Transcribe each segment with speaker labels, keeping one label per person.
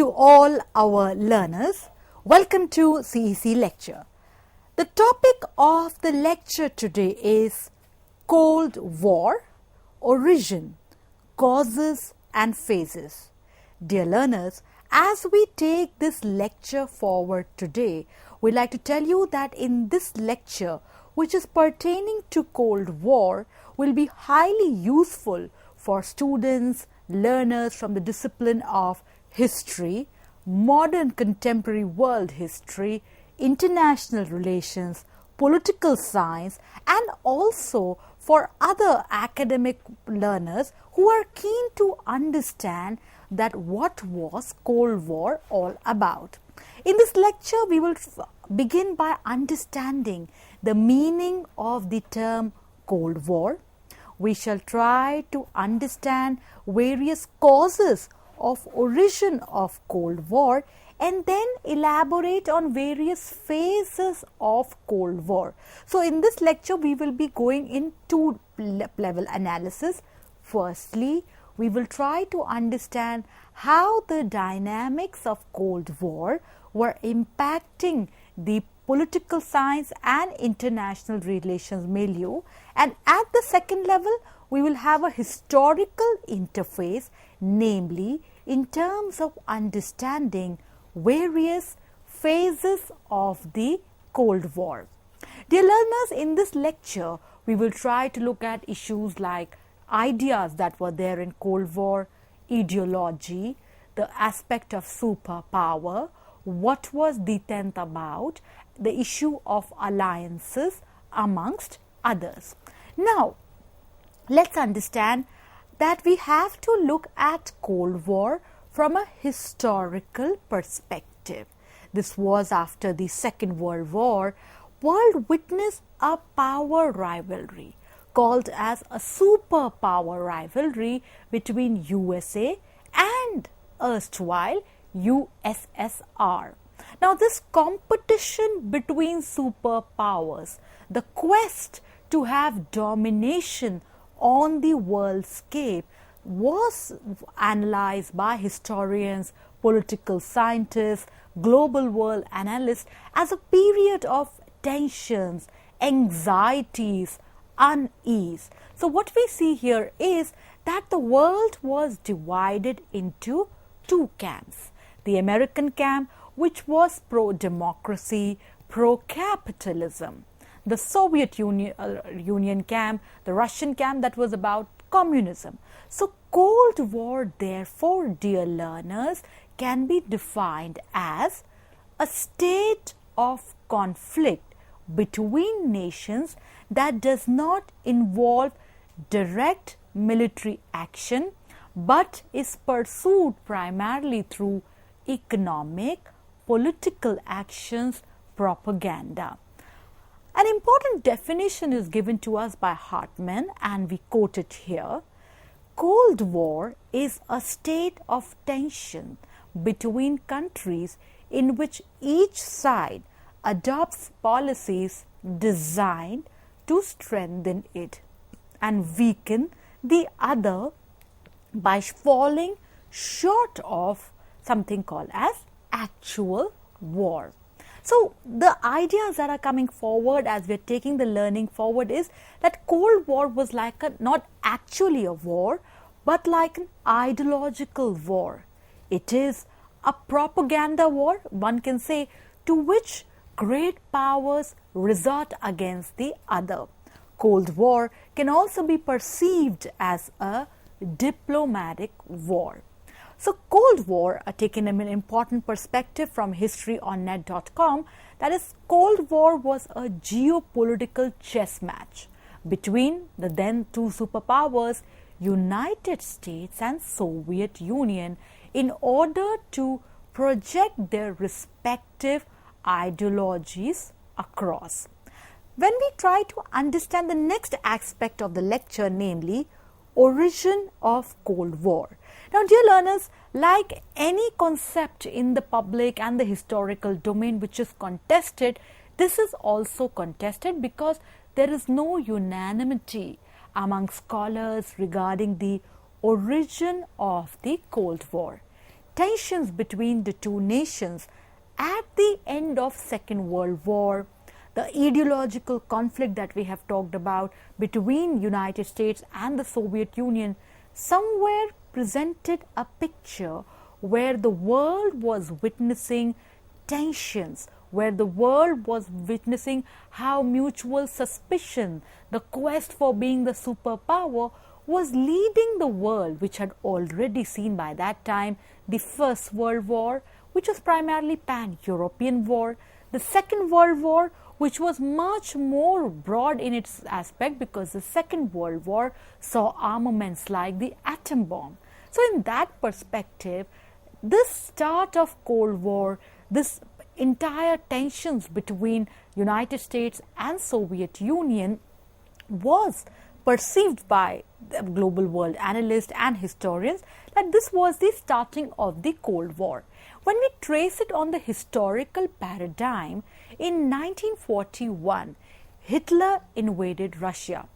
Speaker 1: to all our learners. Welcome to CEC lecture. The topic of the lecture today is Cold War, Origin, Causes and Phases. Dear learners, as we take this lecture forward today, we'd like to tell you that in this lecture, which is pertaining to Cold War, will be highly useful for students, learners from the discipline of history, modern contemporary world history, international relations, political science, and also for other academic learners who are keen to understand that what was Cold War all about. In this lecture, we will begin by understanding the meaning of the term Cold War. We shall try to understand various causes of origin of Cold War and then elaborate on various phases of Cold War. So in this lecture, we will be going in two level analysis. Firstly, we will try to understand how the dynamics of Cold War were impacting the political science and international relations milieu, and at the second level we will have a historical interface, namely in terms of understanding various phases of the Cold War. Dear learners, in this lecture we will try to look at issues like ideas that were there in Cold War, ideology, the aspect of superpower, what was detente about, the issue of alliances, amongst others. Now, let's understand that we have to look at Cold War from a historical perspective. This was after the Second World War. World witnessed a power rivalry called as a superpower rivalry between USA and erstwhile USSR. Now, this competition between superpowers, the quest to have domination on the world scape, was analyzed by historians, political scientists, global world analysts as a period of tensions, anxieties, unease. So what we see here is that the world was divided into two camps. The American camp, which was pro-democracy, pro-capitalism. The Soviet Union camp, the Russian camp that was about communism. So Cold War, therefore, dear learners, can be defined as a state of conflict between nations that does not involve direct military action but is pursued primarily through economic, political actions, propaganda. An important definition is given to us by Hartman, and we quote it here. Cold War is a state of tension between countries in which each side adopts policies designed to strengthen it and weaken the other by falling short of something called as actual war. So the ideas that are coming forward as we're taking the learning forward is that Cold War was like not actually a war, but like an ideological war. It is a propaganda war, one can say, to which great powers resort against the other. Cold War can also be perceived as a diplomatic war. So Cold War, taken in an important perspective from historyonnet.com, that is, Cold War was a geopolitical chess match between the then two superpowers, United States and Soviet Union, in order to project their respective ideologies across. When we try to understand the next aspect of the lecture, namely origin of Cold War. Now, dear learners, like any concept in the public and the historical domain which is contested, this is also contested because there is no unanimity among scholars regarding the origin of the Cold War. tensions between the two nations at the end of Second World War, the ideological conflict that we have talked about between United States and the Soviet Union somewhere presented a picture where the world was witnessing tensions, where the world was witnessing how mutual suspicion, the quest for being the superpower, was leading the world, which had already seen by that time the First World War, which was primarily pan-European war, the Second World War, which was much more broad in its aspect because the Second World War saw armaments like the atom bomb. So in that perspective, this start of Cold War, this entire tensions between United States and Soviet Union was perceived by the global world analysts and historians that this was the starting of the Cold War. When we trace it on the historical paradigm, in 1941, Hitler invaded Russia.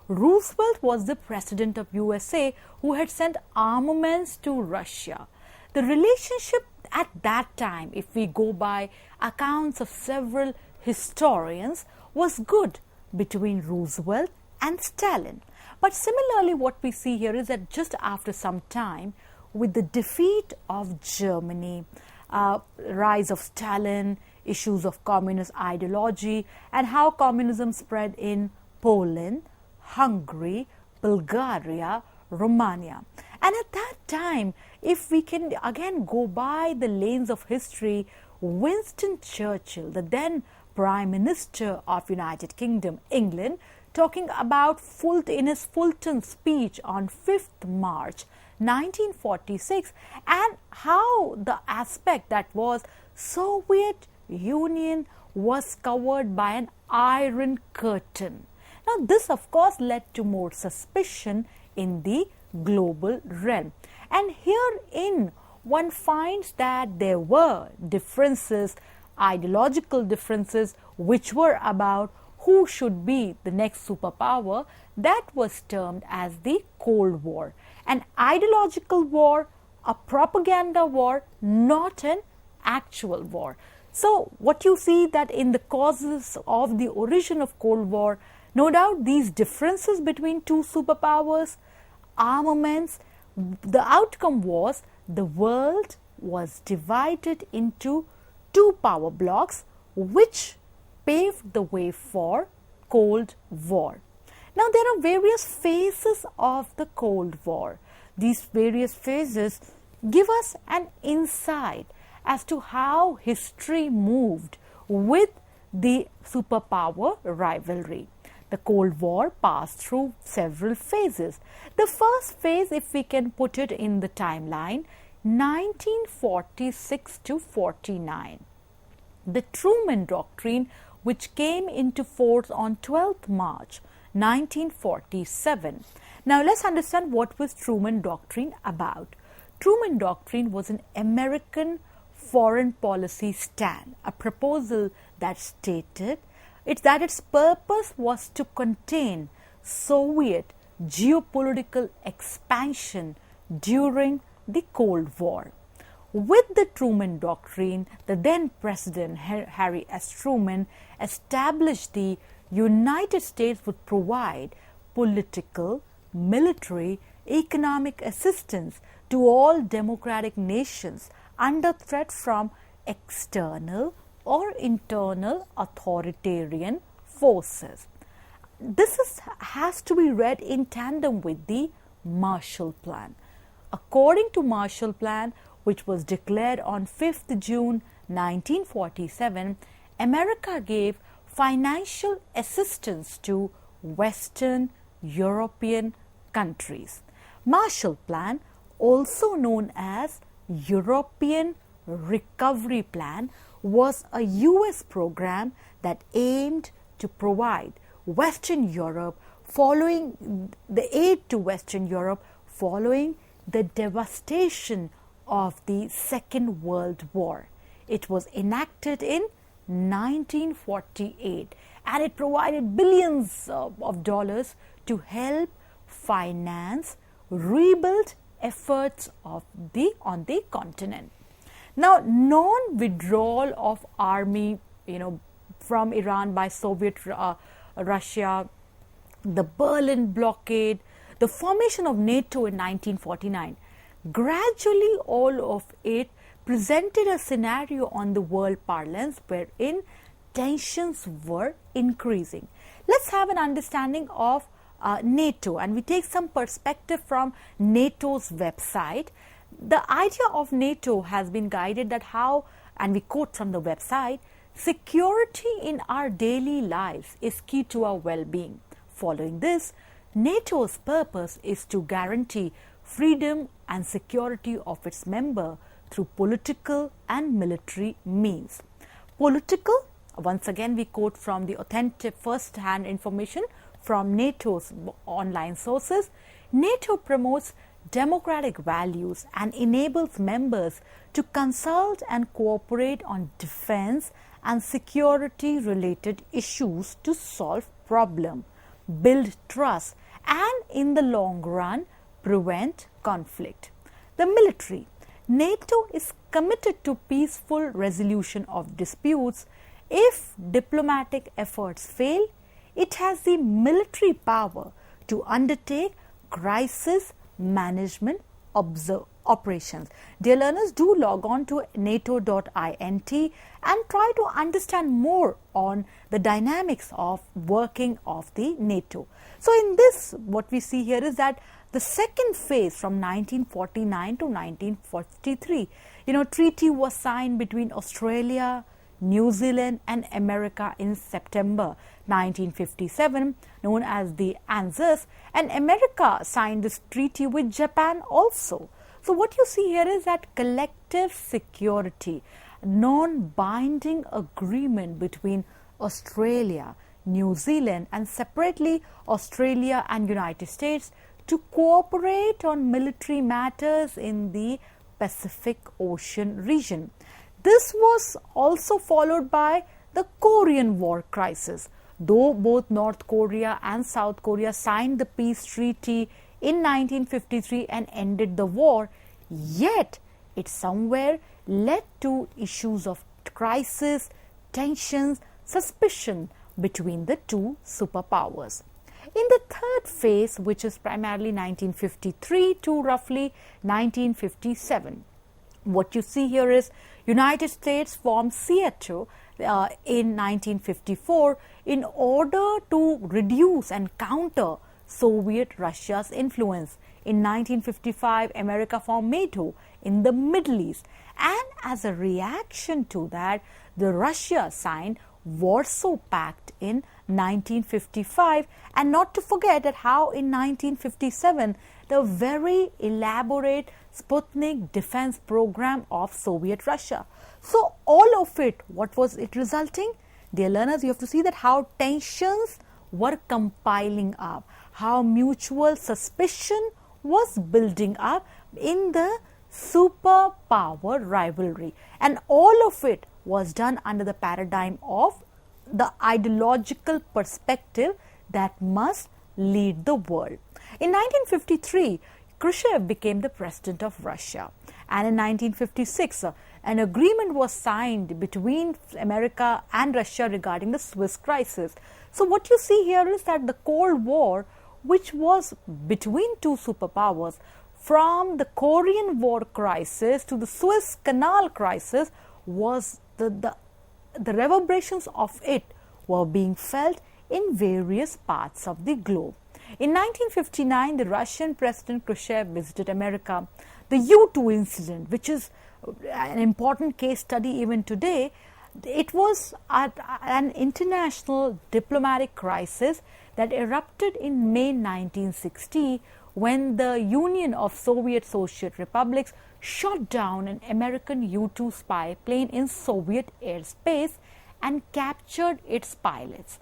Speaker 1: Roosevelt was the president of USA who had sent armaments to Russia. The relationship at that time, if we go by accounts of several historians, was good between Roosevelt and Stalin. But similarly, what we see here is that just after some time, with the defeat of Germany, rise of Stalin, issues of communist ideology, and how communism spread in Poland, Hungary, Bulgaria, Romania. And at that time, if we can again go by the lanes of history, Winston Churchill, the then Prime Minister of United Kingdom, England, talking about in his Fulton speech on 5th March 1946, and how the aspect that was Soviet Union was covered by an iron curtain. Now this of course led to more suspicion in the global realm, and herein one finds that there were differences, ideological differences, which were about who should be the next superpower. That was termed as the Cold War, an ideological war, a propaganda war, not an actual war. So what you see that in the causes of the origin of Cold War, no doubt these differences between two superpowers, armaments, the outcome was the world was divided into two power blocks, which paved the way for Cold War. Now there are various phases of the Cold War. These various phases give us an insight as to how history moved with the superpower rivalry. The Cold War passed through several phases. The first phase, if we can put it in the timeline, 1946 to 49. The Truman Doctrine, which came into force on 12th March 1947. Now let's understand what was Truman Doctrine about. Truman Doctrine was an American foreign policy stand, a proposal that stated that its purpose was to contain Soviet geopolitical expansion during the Cold War. With the Truman Doctrine, the then President Harry S. Truman established the United States would provide political, military, economic assistance to all democratic nations under threat from external or internal authoritarian forces. This has to be read in tandem with the Marshall Plan. According to Marshall Plan, which was declared on 5th June 1947, America gave financial assistance to Western European countries. Marshall Plan, also known as European Recovery Plan, was a US program that aimed to provide Western Europe following the aid to Western Europe following the devastation of the Second World War. It was enacted in 1948 and it provided billions of dollars to help finance, rebuild efforts on the continent. Now, non-withdrawal of army, from Iran by Soviet Russia, the Berlin blockade, the formation of NATO in 1949, gradually all of it presented a scenario on the world parlance wherein tensions were increasing. Let's have an understanding of NATO, and we take some perspective from NATO's website. The idea of NATO has been guided that how, and we quote from the website, security in our daily lives is key to our well-being. Following this, NATO's purpose is to guarantee freedom and security of its member through political and military means. Political, once again we quote from the authentic first-hand information from NATO's online sources. NATO promotes democratic values and enables members to consult and cooperate on defense and security related issues to solve problems, build trust, and in the long run prevent conflict. The military. NATO is committed to peaceful resolution of disputes. If diplomatic efforts fail, it has the military power to undertake crisis management operations. Dear learners, do log on to nato.int and try to understand more on the dynamics of working of the NATO. So in this, what we see here is that the second phase from 1949 to 1943, treaty was signed between Australia, New Zealand and America in September 1957, known as the ANZUS, and America signed this treaty with Japan also. So what you see here is that collective security, non-binding agreement between Australia, New Zealand and separately Australia and United States to cooperate on military matters in the Pacific Ocean region. This was also followed by the Korean War crisis. Though both North Korea and South Korea signed the peace treaty in 1953 and ended the war, yet it somewhere led to issues of crisis, tensions, suspicion between the two superpowers. In the third phase, which is primarily 1953 to roughly 1957, what you see here is United States formed SEATO in 1954 in order to reduce and counter Soviet Russia's influence. In 1955, America formed NATO in the Middle East, and as a reaction to that, the Russia signed Warsaw Pact in 1955, and not to forget that how in 1957 the very elaborate Sputnik defense program of Soviet Russia. So all of it, what was it resulting? Dear learners, you have to see that how tensions were compiling up, how mutual suspicion was building up in the superpower rivalry, and all of it was done under the paradigm of the ideological perspective that must lead the world. In 1953, Khrushchev became the president of Russia, and in 1956, an agreement was signed between America and Russia regarding the Suez crisis. So what you see here is that the Cold War, which was between two superpowers, from the Korean War crisis to the Suez Canal crisis, was the reverberations of it were being felt in various parts of the globe. In 1959, the Russian President Khrushchev visited America. The U-2 incident, which is an important case study even today, it was an international diplomatic crisis that erupted in May 1960 when the Union of Soviet Socialist Republics shot down an American U-2 spy plane in Soviet airspace and captured its pilots.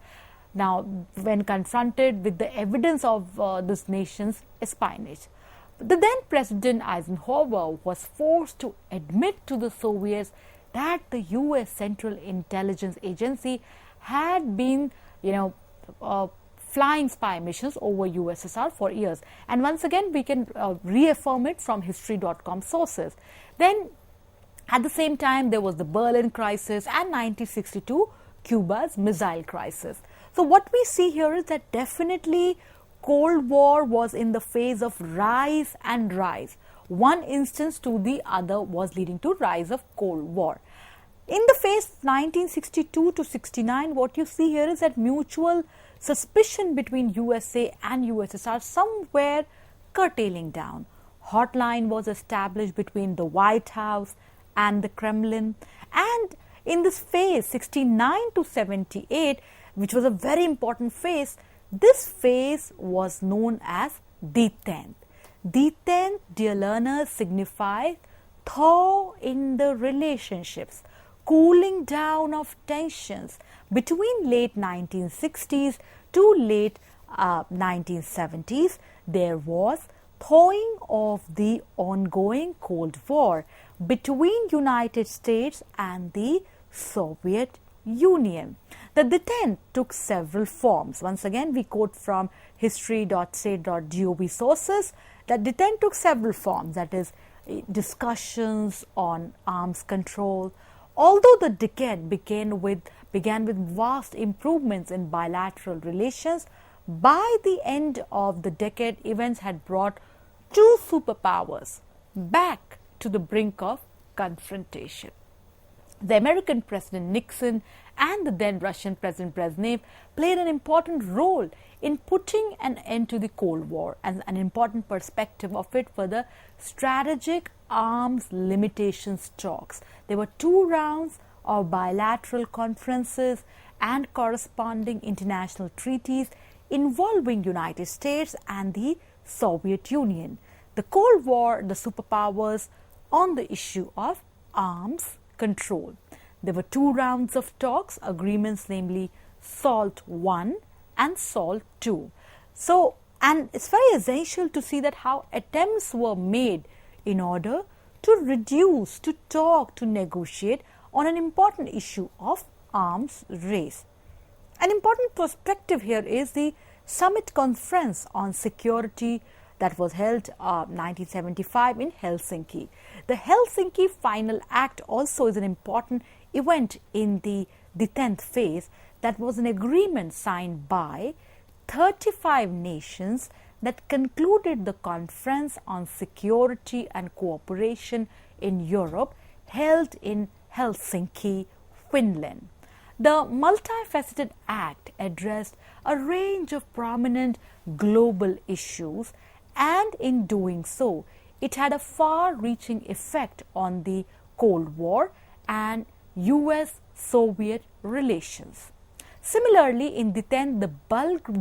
Speaker 1: Now, when confronted with the evidence of this nation's espionage, the then President Eisenhower was forced to admit to the Soviets that the US Central Intelligence Agency had been, flying spy missions over USSR for years. And once again, we can reaffirm it from history.com sources. Then at the same time, there was the Berlin crisis and 1962 Cuba's missile crisis. So what we see here is that definitely Cold War was in the phase of rise and rise. One instance to the other was leading to rise of Cold War. In the phase 1962 to 69, what you see here is that mutual suspicion between USA and USSR somewhere curtailing down. Hotline was established between the White House and the Kremlin, and in this phase 69 to 78, which was a very important phase, this phase was known as Detente. Detente, dear learners, signifies thaw in the relationships, cooling down of tensions between late 1960s to late 1970s. There was thawing of the ongoing Cold War between United States and the Soviet Union. The Detente took several forms. Once again, we quote from history.state.gov sources that Detente took several forms, that is, discussions on arms control. Although the decade began with vast improvements in bilateral relations, by the end of the decade, events had brought two superpowers back to the brink of confrontation. The American President Nixon and the then Russian President Brezhnev played an important role in putting an end to the Cold War, and an important perspective of it were the strategic arms limitations talks. There were two rounds of bilateral conferences and corresponding international treaties involving United States and the Soviet Union. The Cold War, the superpowers on the issue of arms control. There were two rounds of talks, agreements, namely SALT I and SALT II. So, and it's very essential to see that how attempts were made in order to reduce, to talk, to negotiate on an important issue of arms race. An important perspective here is the Summit Conference on Security that was held 1975 in Helsinki. The Helsinki Final Act also is an important event in the 10th phase. That was an agreement signed by 35 nations that concluded the Conference on Security and Cooperation in Europe held in Helsinki, Finland. The multifaceted act addressed a range of prominent global issues, and in doing so, it had a far-reaching effect on the Cold War and US-Soviet relations. Similarly, in the 10th,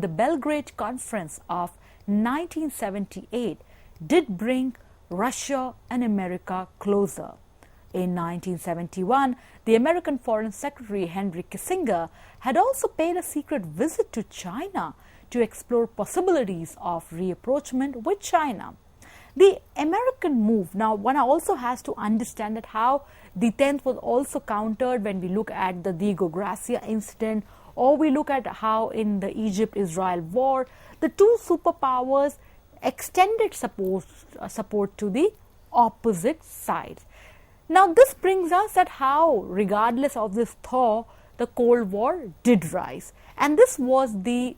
Speaker 1: the Belgrade Conference of 1978 did bring Russia and America closer. In 1971, the American Foreign Secretary Henry Kissinger had also paid a secret visit to China to explore possibilities of reapproachment with China. The American move, now one also has to understand that how the 10th was also countered when we look at the Diego Garcia incident, or we look at how in the Egypt-Israel war, the two superpowers extended support to the opposite sides. Now this brings us at how, regardless of this thaw, the Cold War did rise. And this was the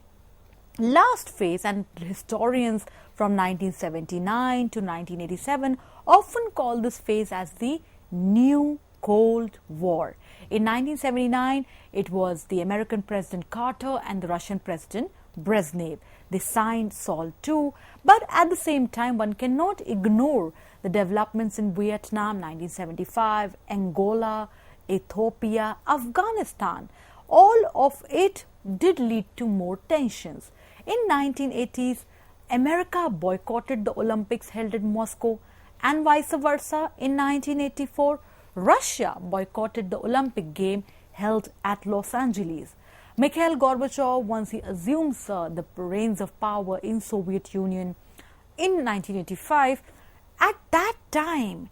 Speaker 1: last phase, and historians from 1979 to 1987 often call this phase as the New Cold War. In 1979, it was the American President Carter and the Russian President Brezhnev. They signed SALT II, but at the same time, one cannot ignore the developments in Vietnam, 1975, Angola, Ethiopia, Afghanistan. All of it did lead to more tensions. In 1980s, America boycotted the Olympics held in Moscow, and vice versa. In 1984, Russia boycotted the Olympic game held at Los Angeles. Mikhail Gorbachev, once he assumes the reins of power in Soviet Union in 1985, at that time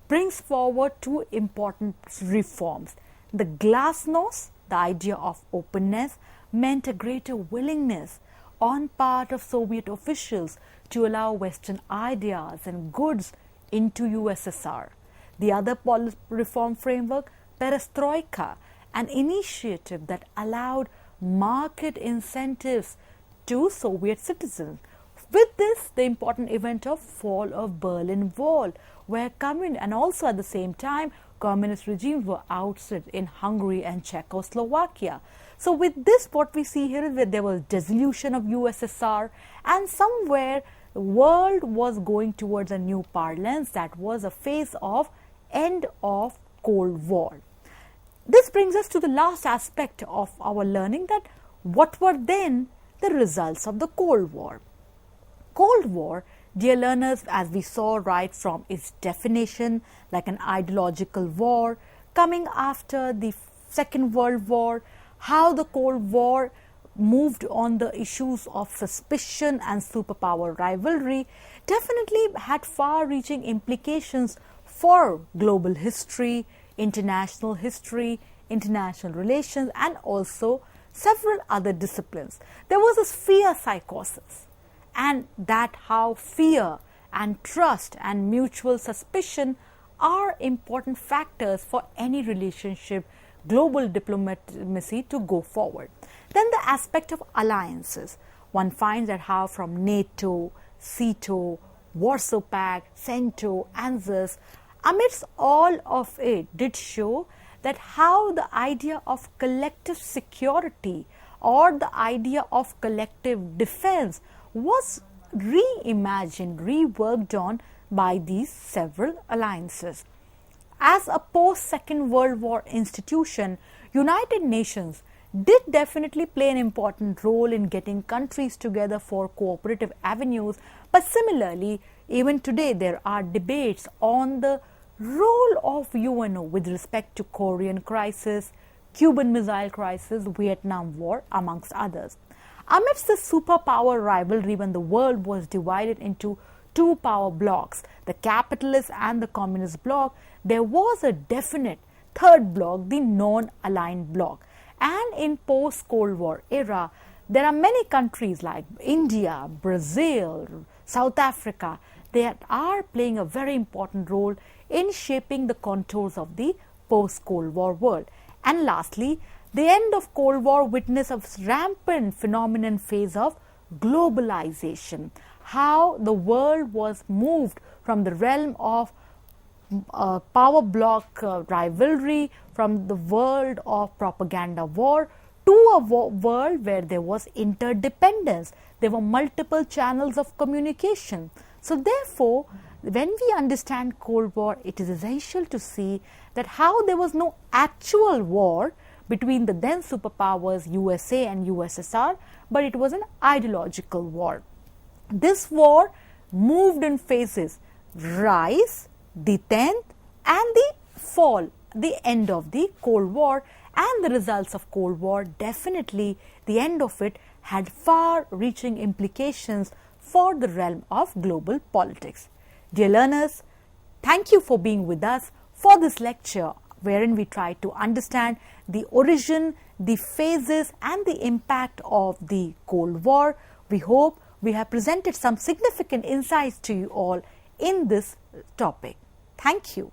Speaker 1: brings forward two important reforms. The glasnost, the idea of openness, meant a greater willingness on part of Soviet officials to allow Western ideas and goods into USSR. The other policy reform framework, Perestroika, an initiative that allowed market incentives to Soviet citizens. With this, the important event of fall of Berlin Wall, where and also at the same time, communist regimes were ousted in Hungary and Czechoslovakia. So with this, what we see here is that there was dissolution of USSR, and somewhere the world was going towards a new parlance, that was a phase of end of Cold War. This brings us to the last aspect of our learning, that what were then the results of the Cold War. Cold War, dear learners, as we saw right from its definition, like an ideological war coming after the Second World War, how the Cold War moved on the issues of suspicion and superpower rivalry, definitely had far-reaching implications for global history, international relations, and also several other disciplines. There was this fear psychosis, and that how fear and trust and mutual suspicion are important factors for any relationship, global diplomacy to go forward. Then the aspect of alliances. One finds that how from NATO, SEATO, Warsaw Pact, CENTO, ANZUS, amidst all of it did show that how the idea of collective security or the idea of collective defense was reimagined, reworked on by these several alliances. As a post-Second World War institution, United Nations did definitely play an important role in getting countries together for cooperative avenues, but similarly, even today there are debates on the role of UNO with respect to Korean crisis, Cuban Missile Crisis, Vietnam War, amongst others. Amidst the superpower rivalry, when the world was divided into two power blocks, the capitalist and the communist bloc, there was a definite third bloc, the non-aligned bloc. And in post-Cold War era, there are many countries like India, Brazil, South Africa, that are playing a very important role in shaping the contours of the post-Cold War world. And lastly, the end of Cold War witnessed a rampant phenomenon phase of globalization, how the world was moved from the realm of power bloc rivalry, from the world of propaganda war, to a world where there was interdependence. There were multiple channels of communication. So therefore, when we understand Cold War, it is essential to see that how there was no actual war between the then superpowers USA and USSR, but it was an ideological war. This war moved in phases: rise, detent, and the fall, the end of the Cold War. And the results of Cold War, definitely the end of it had far-reaching implications for the realm of global politics. Dear learners, thank you for being with us for this lecture, wherein we try to understand the origin, the phases, and the impact of the Cold War. We hope we have presented some significant insights to you all in this topic. Thank you.